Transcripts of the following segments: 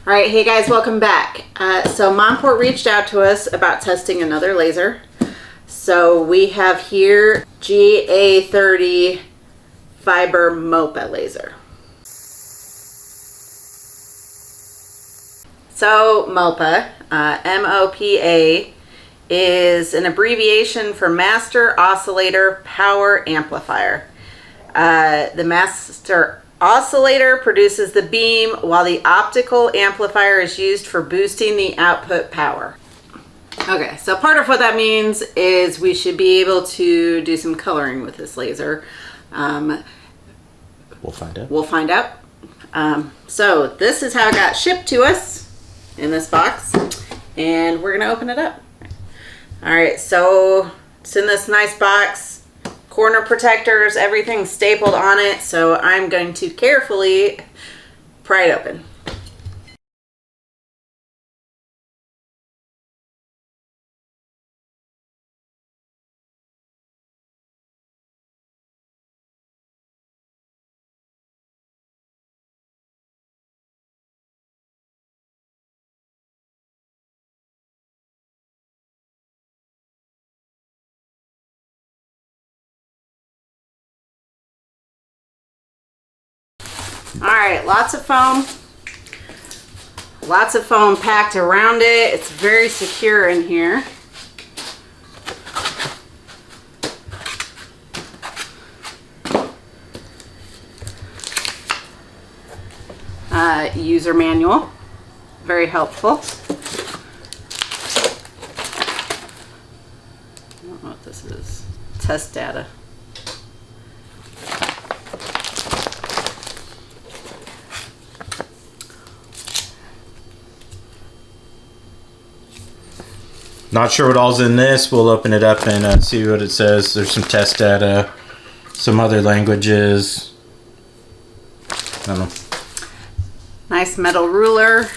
All right, hey guys, welcome back. So Monport reached out to us about testing another laser. So we have here GA30 Fiber MOPA Laser. So MOPA, M-O-P-A, is an abbreviation for Master Oscillator Power Amplifier. The Master Oscillator produces the beam while the optical amplifier is used for boosting the output power. Okay, so part of what that means is we should be able to do some coloring with this laser. We'll find out. We'll find out. So this is how it got shipped to us in this box, and we're gonna open it up. All right, so it's in this nice box. Corner protectors, everything stapled on it, so I'm going to carefully pry it open. All right, lots of foam packed around it. It's very secure in here. User manual, very helpful. I don't know what this is. Test data. Not sure what all's in this. We'll open it up and see what it says. There's some test data, some other languages. I don't know. Nice metal ruler.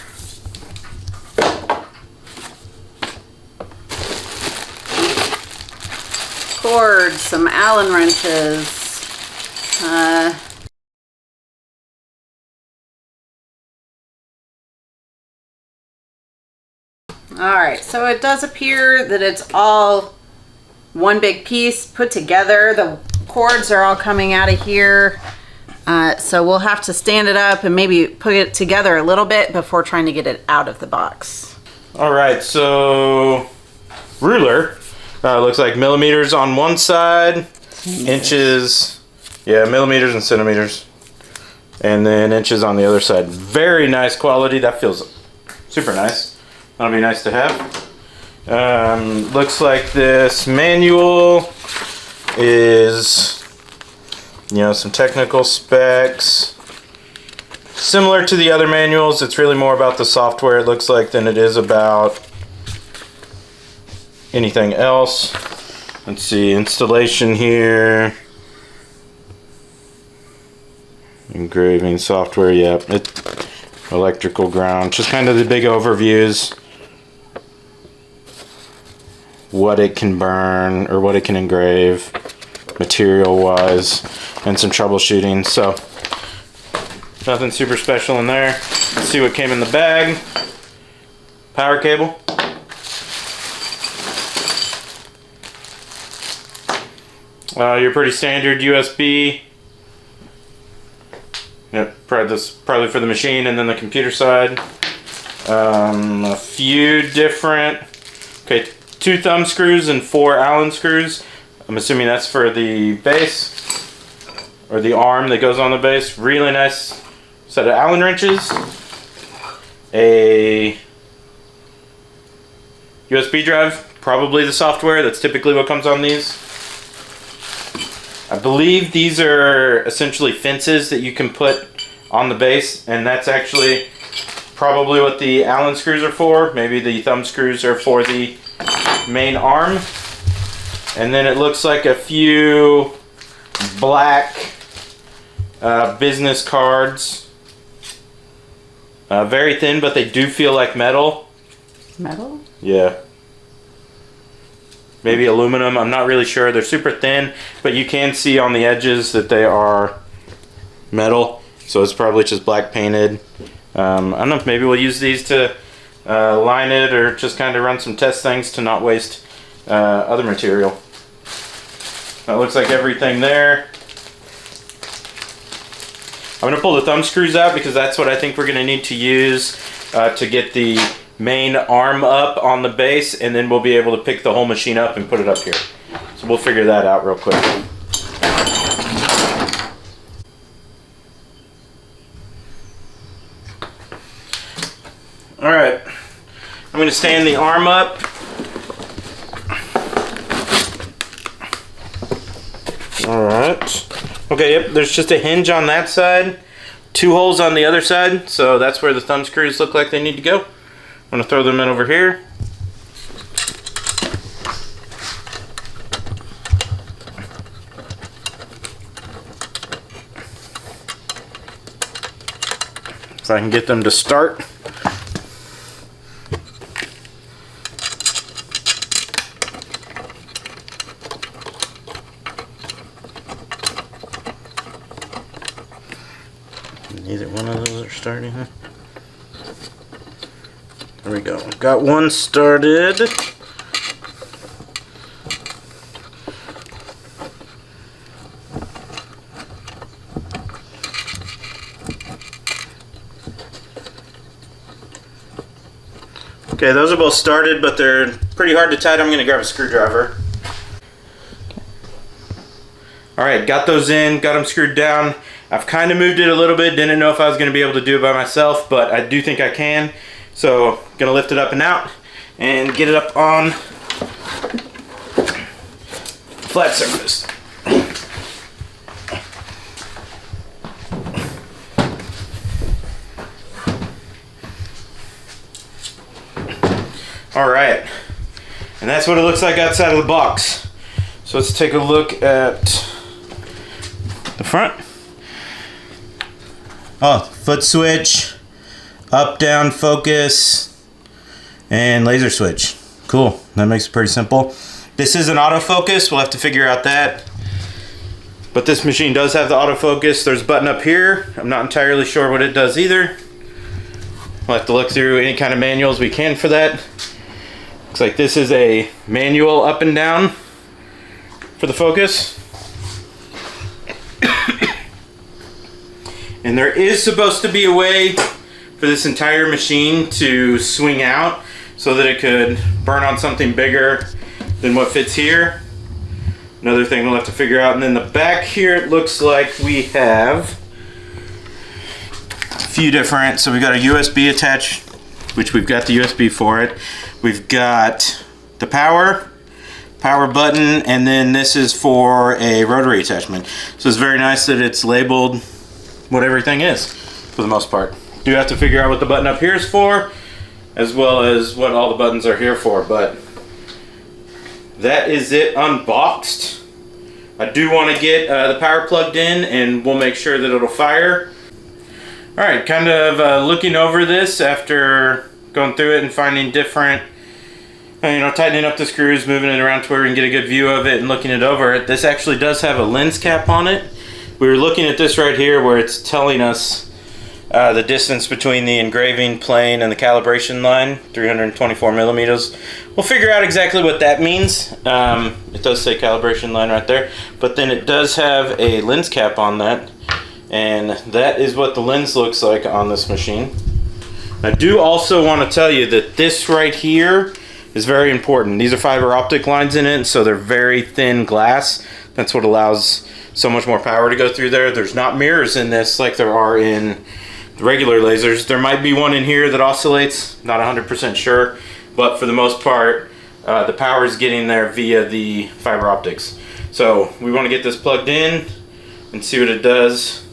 Cords, some Allen wrenches. All right, so it does appear that it's all one big piece put together. The cords are all coming out of here. So we'll have to stand it up and maybe put it together a little bit before trying to get it out of the box. All right, so ruler. Looks like millimeters on one side, inches, yeah, millimeters and centimeters, and then inches on the other side. Very nice quality. That feels super nice. That'll be nice to have. Looks like this manual is, you know, some technical specs. Similar to the other manuals, it's really more about the software, it looks like, than it is about anything else. Let's see, installation here. Engraving software, yep. Electrical ground, just kind of the big overviews. What it can burn or what it can engrave material wise, and some troubleshooting. So nothing super special in there. Let's see what came in the bag. Power cable. Your pretty standard USB. Yep, probably for the machine and then the computer side. A few different, okay, 2 thumb screws and 4 Allen screws. I'm assuming that's for the base, or the arm that goes on the base. Really nice set of Allen wrenches. A USB drive, probably the software. That's typically what comes on these. I believe these are essentially fences that you can put on the base, and that's actually probably what the Allen screws are for. Maybe the thumb screws are for the main arm. And then it looks like a few black business cards. Very thin, but they do feel like metal. Metal? Yeah. Maybe aluminum, I'm not really sure. They're super thin, but you can see on the edges that they are metal. So it's probably just black painted. I don't know, maybe we'll use these to line it, or just kind of run some test things to not waste other material. That looks like everything there. I'm going to pull the thumb screws out because that's what I think we're going to need to use to get the main arm up on the base, and then we'll be able to pick the whole machine up and put it up here. So we'll figure that out real quick. Alright, I'm going to stand the arm up. Alright. Okay, yep, there's just a hinge on that side, 2 holes on the other side, so that's where the thumb screws look like they need to go. I'm going to throw them in over here. If I can get them to start. Neither one of those are starting. There we go. Got one started. Okay, those are both started, but they're pretty hard to tighten. I'm going to grab a screwdriver. Alright, got those in, got them screwed down. I've kind of moved it a little bit, didn't know if I was going to be able to do it by myself, but I do think I can. So, I'm going to lift it up and out and get it up on flat surface. Alright, and that's what it looks like outside of the box. So let's take a look at the front. Oh, foot switch, up, down, focus, and laser switch. Cool, that makes it pretty simple. This is an autofocus, we'll have to figure out that. But this machine does have the autofocus. There's a button up here. I'm not entirely sure what it does either. We'll have to look through any kind of manuals we can for that. Looks like this is a manual up and down for the focus. And there is supposed to be a way for this entire machine to swing out so that it could burn on something bigger than what fits here. Another thing we'll have to figure out. And then the back here, it looks like we have a few different. So we've got a USB attached, which we've got the USB for it. We've got the power button, and then this is for a rotary attachment. So it's very nice that it's labeled what everything is, for the most part. Do have to figure out what the button up here is for, as well as what all the buttons are here for, but that is it unboxed. I do want to get the power plugged in, and we'll make sure that it'll fire. Alright, kind of looking over this after going through it and finding different, tightening up the screws, moving it around to where we can get a good view of it and looking it over. This actually does have a lens cap on it. We were looking at this right here where it's telling us the distance between the engraving plane and the calibration line, 324 millimeters. We'll figure out exactly what that means. It does say calibration line right there, but then it does have a lens cap on that, and that is what the lens looks like on this machine. I do also want to tell you that this right here is very important. These are fiber optic lines in it, so they're very thin glass. That's what allows so much more power to go through there. There's not mirrors in this like there are in the regular lasers. There might be one in here that oscillates, not 100% sure, but for the most part, the power is getting there via the fiber optics. So we want to get this plugged in and see what it does.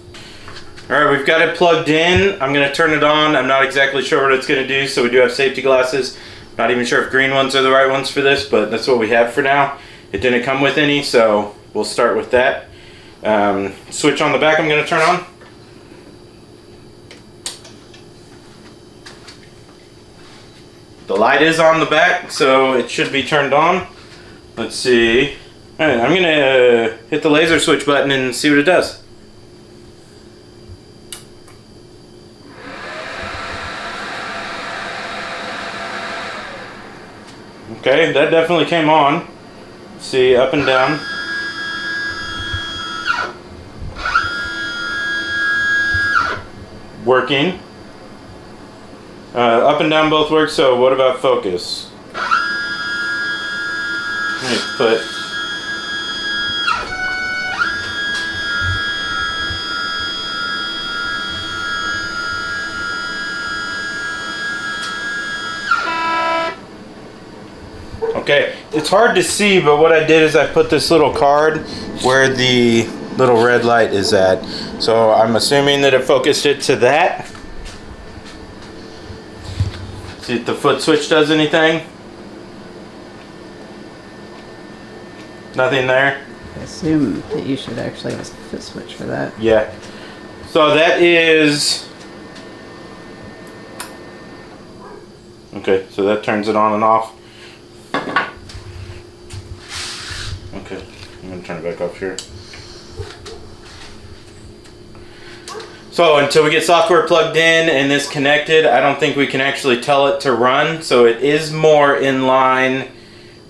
Alright, we've got it plugged in. I'm going to turn it on. I'm not exactly sure what it's going to do, so we do have safety glasses. Not even sure if green ones are the right ones for this, but that's what we have for now. It didn't come with any, so we'll start with that. Switch on the back I'm going to turn on. The light is on the back, so it should be turned on. Let's see. Alright, I'm going to hit the laser switch button and see what it does. Okay, that definitely came on. See, up and down. Working. Up and down both work, so what about focus? Let me put... Okay, it's hard to see, but what I did is I put this little card where the little red light is at. So I'm assuming that it focused it to that. See if the foot switch does anything. Nothing there. I assume that you should actually have a foot switch for that. Yeah. So that is... Okay, so that turns it on and off. Okay, I'm going to turn it back off here. So until we get software plugged in and this connected, I don't think we can actually tell it to run. So it is more in line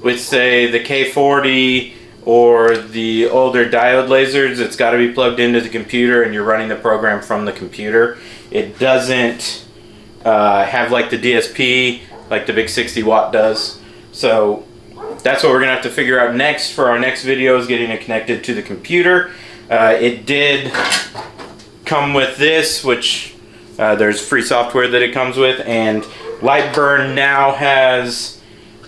with, say, the K40 or the older diode lasers. It's got to be plugged into the computer and you're running the program from the computer. It doesn't have like the DSP like the big 60 watt does. So that's what we're gonna have to figure out next for our next video, is getting it connected to the computer. It did come with this, which there's free software that it comes with, and Lightburn now has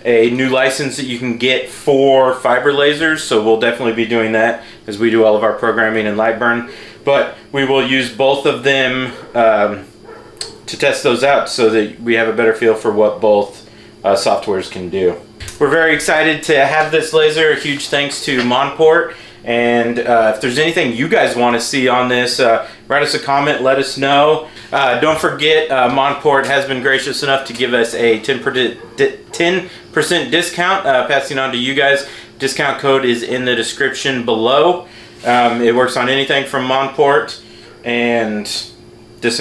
a new license that you can get for fiber lasers, so we'll definitely be doing that as we do all of our programming in Lightburn. But we will use both of them to test those out so that we have a better feel for what both softwares can do. We're very excited to have this laser. A huge thanks to Monport. And if there's anything you guys want to see on this, write us a comment, let us know. Don't forget, Monport has been gracious enough to give us a 10% discount, passing on to you guys. Discount code is in the description below. It works on anything from Monport, and this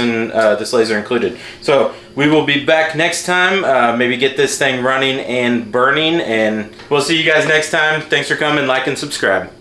laser included. So we will be back next time, maybe get this thing running and burning, and we'll see you guys next time. Thanks for coming, like and subscribe.